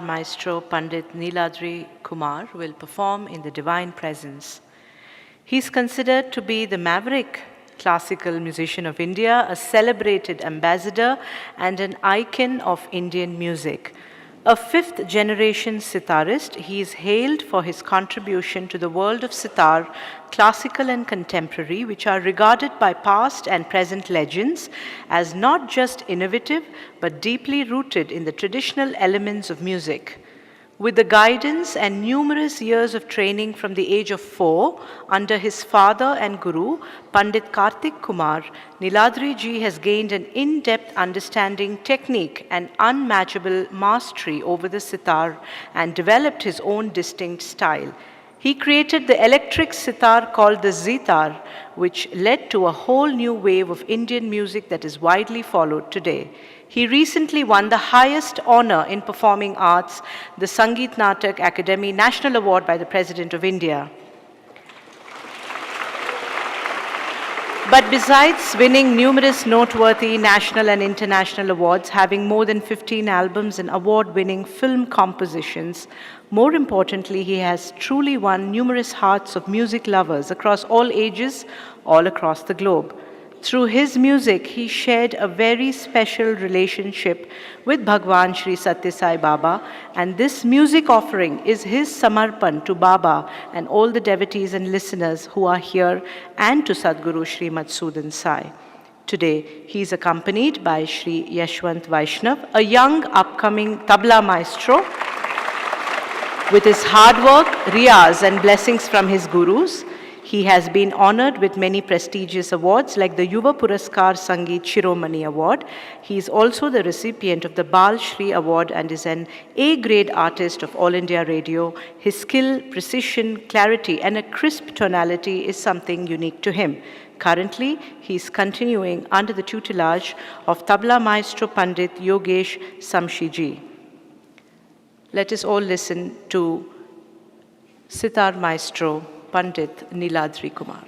Maestro Pandit Niladri Kumar will perform in the Divine Presence. He is considered to be the maverick classical musician of India, a celebrated ambassador, and an icon of Indian music. A fifth-generation sitarist, he is hailed for his contribution to the world of sitar, classical and contemporary, which are regarded by past and present legends as not just innovative, but deeply rooted in the traditional elements of music. With the guidance and numerous years of training from the age of 4 under his father and guru, Pandit Kartik Kumar, Niladri ji has gained an in-depth understanding, technique and unmatchable mastery over the sitar and developed his own distinct style. He created the electric sitar called the Sitar, which led to a whole new wave of Indian music that is widely followed today. He recently won the highest honor in performing arts, the Sangeet Natak Academy National Award by the President of India. But besides winning numerous noteworthy national and international awards, having more than 15 albums and award-winning film compositions, more importantly, he has truly won numerous hearts of music lovers across all ages, all across the globe. Through his music, he shared a very special relationship with Bhagwan Shri Sathya Sai Baba, and this music offering is his samarpan to Baba and all the devotees and listeners who are here, and to Sadguru Shri Madhusudan Sai. Today, he is accompanied by Shri Yashwant Vaishnav, a young upcoming tabla maestro. With his hard work, riyaz and blessings from his gurus, he has been honored with many prestigious awards like the Yuva Puraskar Sangeet Shiromani Award. He is also the recipient of the Bal Shri Award and is an A-grade artist of All India Radio. His skill, precision, clarity and a crisp tonality is something unique to him. Currently, he is continuing under the tutelage of Tabla Maestro Pandit Yogesh Samshiji. Let us all listen to Sitar Maestro Pandit Niladri Kumar.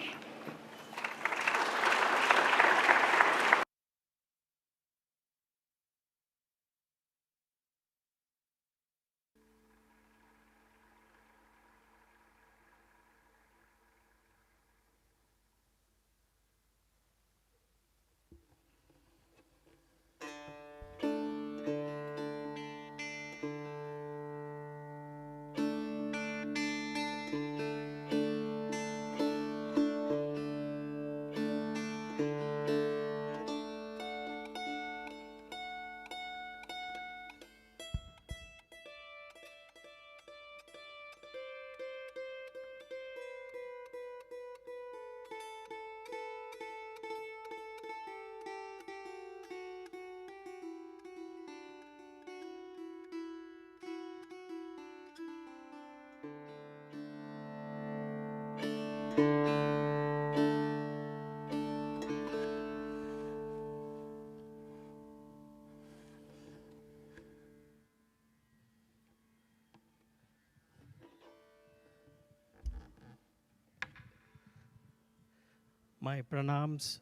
My pranams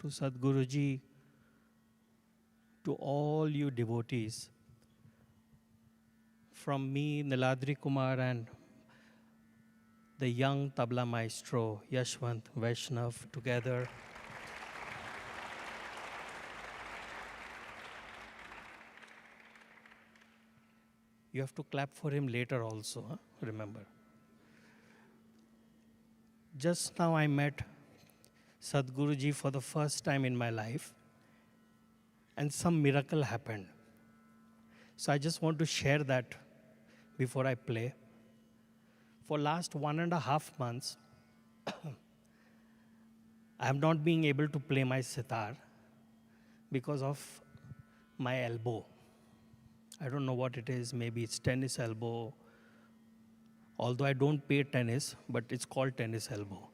to Sadhguruji, to all you devotees. From me, Niladri Kumar, and the young tabla maestro, Yashwant Vaishnav, together. You have to clap for him later also, huh? Remember. Just now I met Sadhguruji for the first time in my life, and some miracle happened. So I just want to share that before I play. For last 1.5 months, I have not been able to play my sitar because of my elbow. I don't know what it is, maybe it's tennis elbow. Although I don't play tennis, but it's called tennis elbow.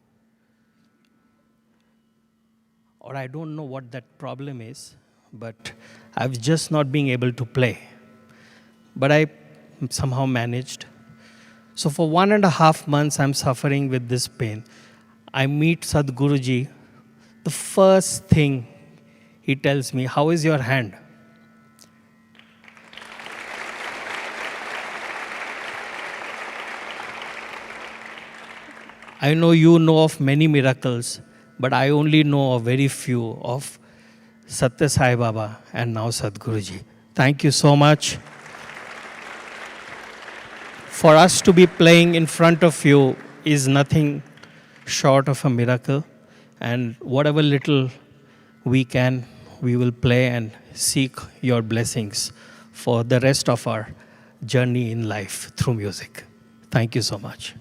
Or I don't know what that problem is, but I've just not been able to play. But I somehow managed. So for 1.5 months, I'm suffering with this pain. I meet Sadhguruji. The first thing he tells me, how is your hand? I know you know of many miracles, but I only know of very few of Sathya Sai Baba and now Sadhguruji. Thank you so much. For us to be playing in front of you is nothing short of a miracle. And whatever little we can, we will play and seek your blessings for the rest of our journey in life through music. Thank you so much.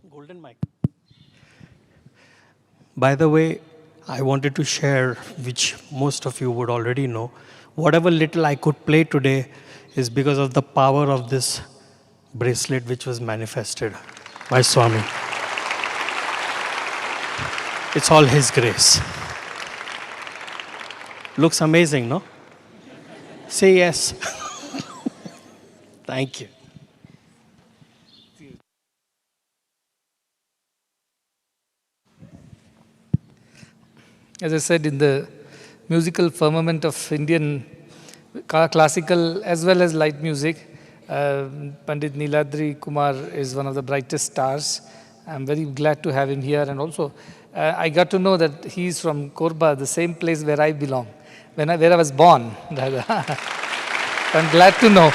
Golden mic. By the way, I wanted to share, which most of you would already know, whatever little I could play today is because of the power of this bracelet which was manifested by Swami. It's all His grace. Looks amazing, no? Say yes. Thank you. As I said, in the musical firmament of Indian classical as well as light music, Pandit Niladri Kumar is one of the brightest stars. I'm very glad to have him here, and also I got to know that he is from Korba, the same place where I belong, where I was born. I'm glad to know.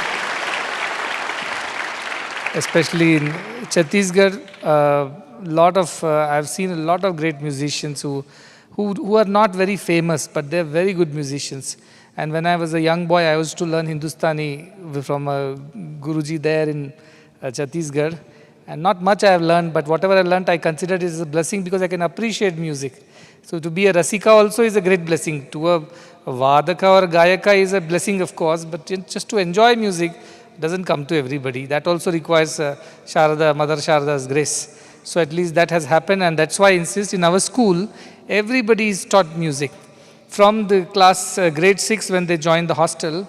Especially in Chhattisgarh, I've seen a lot of great musicians who are not very famous, but they're very good musicians. And when I was a young boy, I used to learn Hindustani from a Guruji there in Chhattisgarh. And not much I have learned, but whatever I learned, I consider it as a blessing because I can appreciate music. So to be a Rasika also is a great blessing. To a Vadaka or Gayaka is a blessing, of course, but just to enjoy music doesn't come to everybody. That also requires Sharada, Mother Sharada's grace. So at least that has happened, and that's why I insist in our school, everybody is taught music. From the class grade 6 when they join the hostel,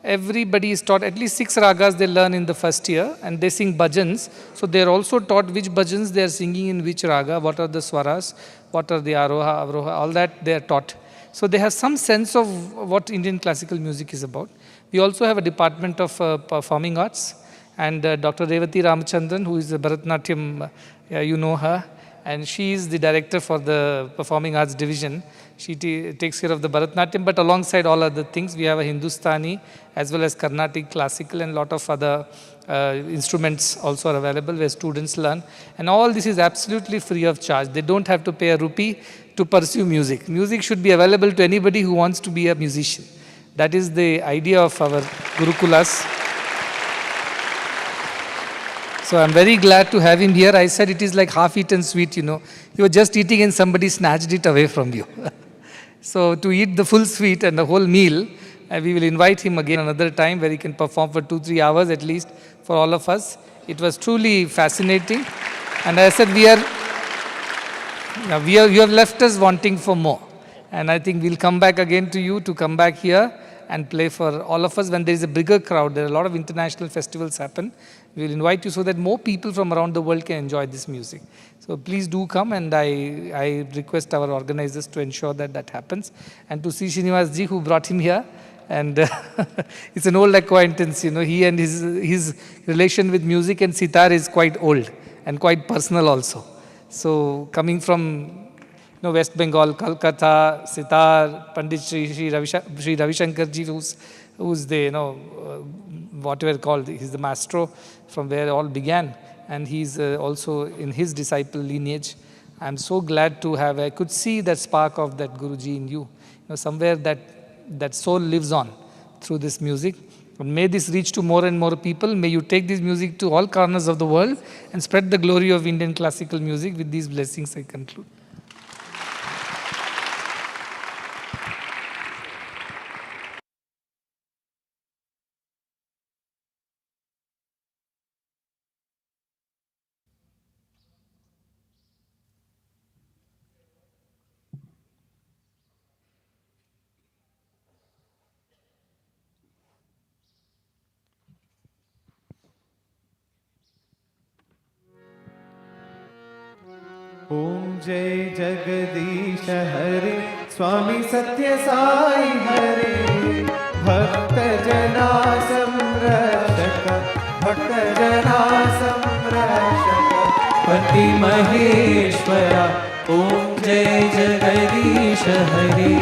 everybody is taught at least 6 ragas they learn in the first year, and they sing bhajans. So they are also taught which bhajans they are singing in which raga, what are the swaras, what are the aroha, avroha, all that they are taught. So they have some sense of what Indian classical music is about. We also have a department of performing arts, And Dr. Revati Ramachandran, who is the Bharatanatyam, you know her, and she is the director for the Performing Arts Division. She takes care of the Bharatanatyam, but alongside all other things, we have a Hindustani as well as Carnatic, classical, and a lot of other instruments also are available where students learn. And all this is absolutely free of charge. They don't have to pay a rupee to pursue music. Music should be available to anybody who wants to be a musician. That is the idea of our Gurukulas. So I'm very glad to have him here. I said it is like half-eaten sweet, You were just eating and somebody snatched it away from you. So to eat the full sweet and the whole meal, we will invite him again another time where he can perform for 2-3 hours at least for all of us. It was truly fascinating. And I said you have left us wanting for more. And I think we'll come back again to you to come back here and play for all of us when there is a bigger crowd. There are a lot of international festivals happen. We will invite you so that more people from around the world can enjoy this music. So please do come, and I request our organizers to ensure that that happens. And to see Srinivas ji, who brought him here, and it's an old acquaintance, he and his relation with music and sitar is quite old and quite personal also. So coming from West Bengal, Kolkata, Sitar, Pandit Sri Ravi Shankar ji, who's the, whatever called, he's the maestro from where it all began. And he's also in his disciple lineage. I'm so glad to have, I could see that spark of that Guruji in you. Somewhere that soul lives on through this music. And may this reach to more and more people. May you take this music to all corners of the world and spread the glory of Indian classical music. With these blessings, I conclude. ओम जय जगदीश हरे स्वामी सत्य साई हरे भक्त जना संरक्षक भक्त जना संरक्षक पति महेश्वरा ओम जय जगदीश हरे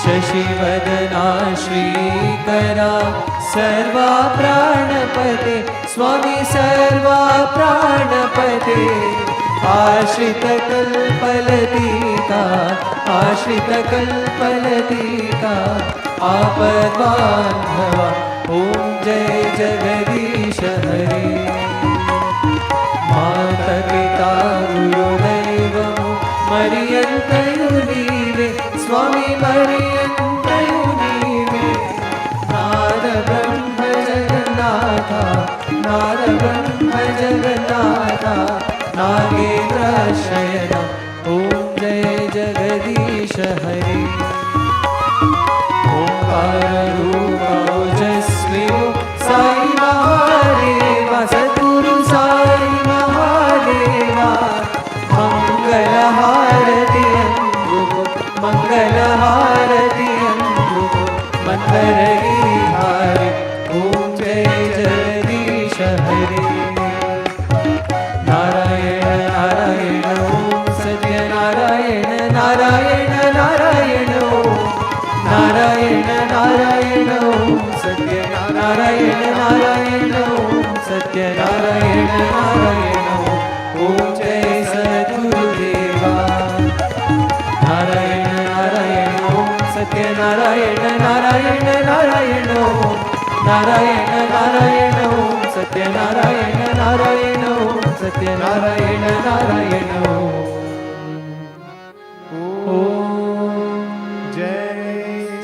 शशिवदना श्रीकरा सर्वा प्राणपते स्वामी सर्वा प्राणपते आश्रित कल्पलतिका आपद्बान्धवा ओम जय जगदीश हरे माता पिता गुरुदैवमो मरियन्तयु नीवे स्वामी मरियन्तयु नीवे नाद ब्रह्म जगन्नाथा नागेन्द्र शयन ओम जय जगदीश हरे ओंकार रूप ओजस्वी साई महादेवा सद्गुरु साई महादेवा मंगल हारति मंगलगी हारे ओम जय जगदीश हरे नारायण नारायण ओम सत्य नारायण नारायण नारायण ओम नारायण नारायण ओम सत्य नारायण नारायण ओम सत्य नारायण नारायण ओम जय सद्गुरुदेवा नारायण नारायण ओम सत्य नारायण नारायण नारायण ओम नारायण नारायण ओम सत्य नारायण नारायण ओम सत्य नारायण नारायण ओम जय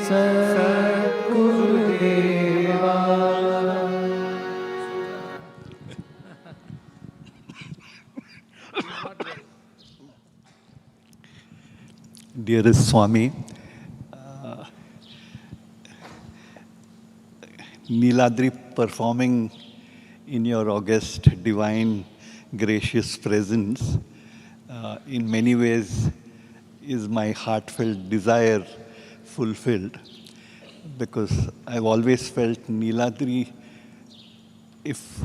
सद्गुरुदेवा। Dearest Swami, Niladri performing in your august, divine, gracious presence in many ways is my heartfelt desire fulfilled, because I've always felt Niladri if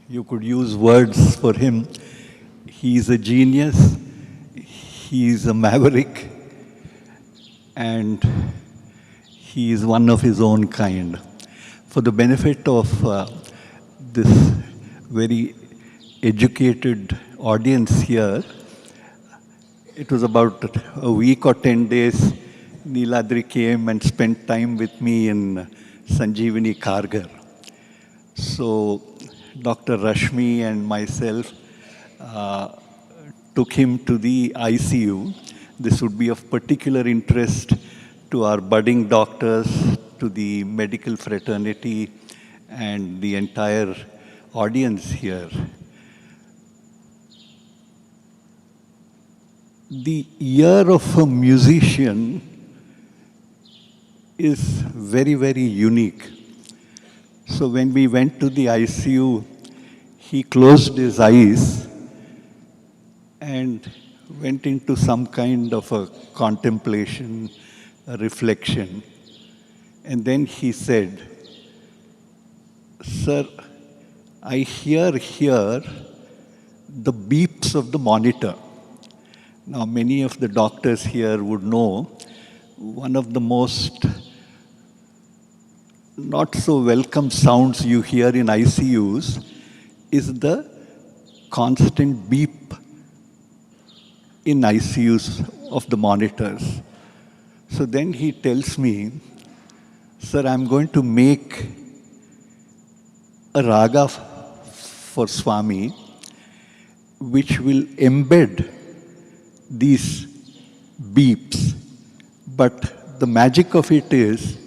you could use words for him, he's a genius, he's a maverick, and he is one of his own kind. For the benefit of this very educated audience here, it was about a week or 10 days, Niladri came and spent time with me in Sanjeevani Kargar. So Dr. Rashmi and myself took him to the ICU. This would be of particular interest to our budding doctors, to the medical fraternity, and the entire audience here. The ear of a musician is very, very unique. So when we went to the ICU, he closed his eyes and went into some kind of a contemplation, a reflection. And then he said, "Sir, I hear here the beeps of the monitor." Now, many of the doctors here would know one of the most not so welcome sounds you hear in ICUs is the constant beep in ICUs of the monitors. So then he tells me, "Sir, I'm going to make a raga for Swami which will embed these beeps. But the magic of it is,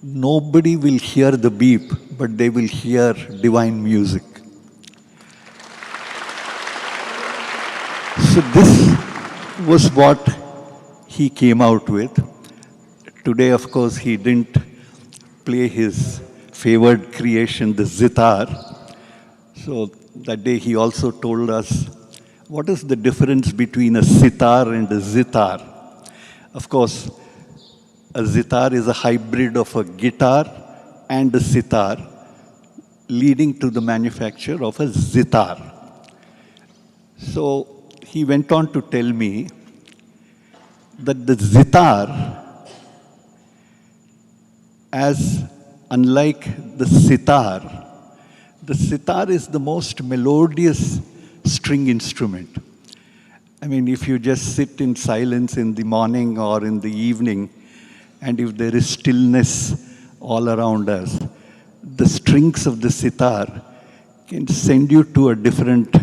nobody will hear the beep, but they will hear divine music." So this was what he came out with. Today, of course, he didn't play his favored creation, the Sitar. So that day he also told us, what is the difference between a sitar and a zitar? Of course, a zitar is a hybrid of a guitar and a sitar, leading to the manufacture of a zitar. So he went on to tell me that the zitar, as unlike the sitar is the most melodious string instrument. I mean, if you just sit in silence in the morning or in the evening, and if there is stillness all around us, the strings of the sitar can send you to a different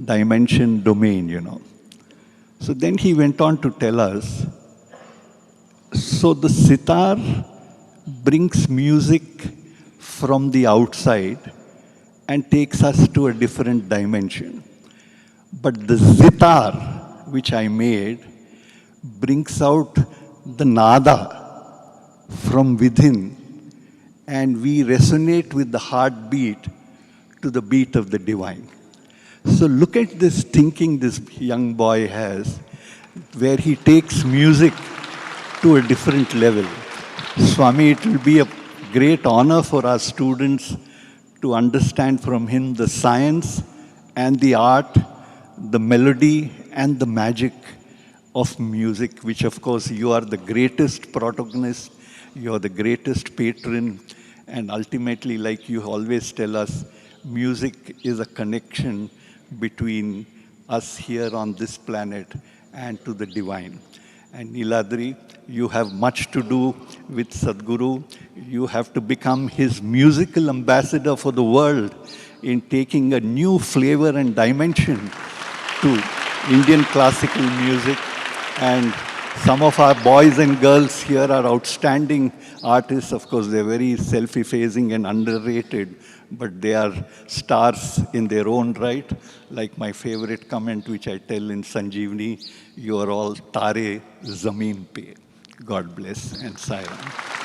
dimension, domain, you know. So then he went on to tell us, so the sitar brings music from the outside and takes us to a different dimension. But the zitar, which I made, brings out the nada from within, and we resonate with the heartbeat to the beat of the divine. So look at this thinking this young boy has, where he takes music to a different level. Swami, it will be a great honor for our students to understand from him the science and the art, the melody and the magic of music, which of course you are the greatest protagonist, you are the greatest patron, and ultimately, like you always tell us, music is a connection between us here on this planet and to the divine. And Niladri, you have much to do with Sadhguru. You have to become his musical ambassador for the world in taking a new flavor and dimension to Indian classical music. And some of our boys and girls here are outstanding artists. Of course, they're very self-effacing and underrated, but they are stars in their own right. Like my favorite comment, which I tell in Sanjeevani, you are all tare zameen pe. God bless and Sai Ram.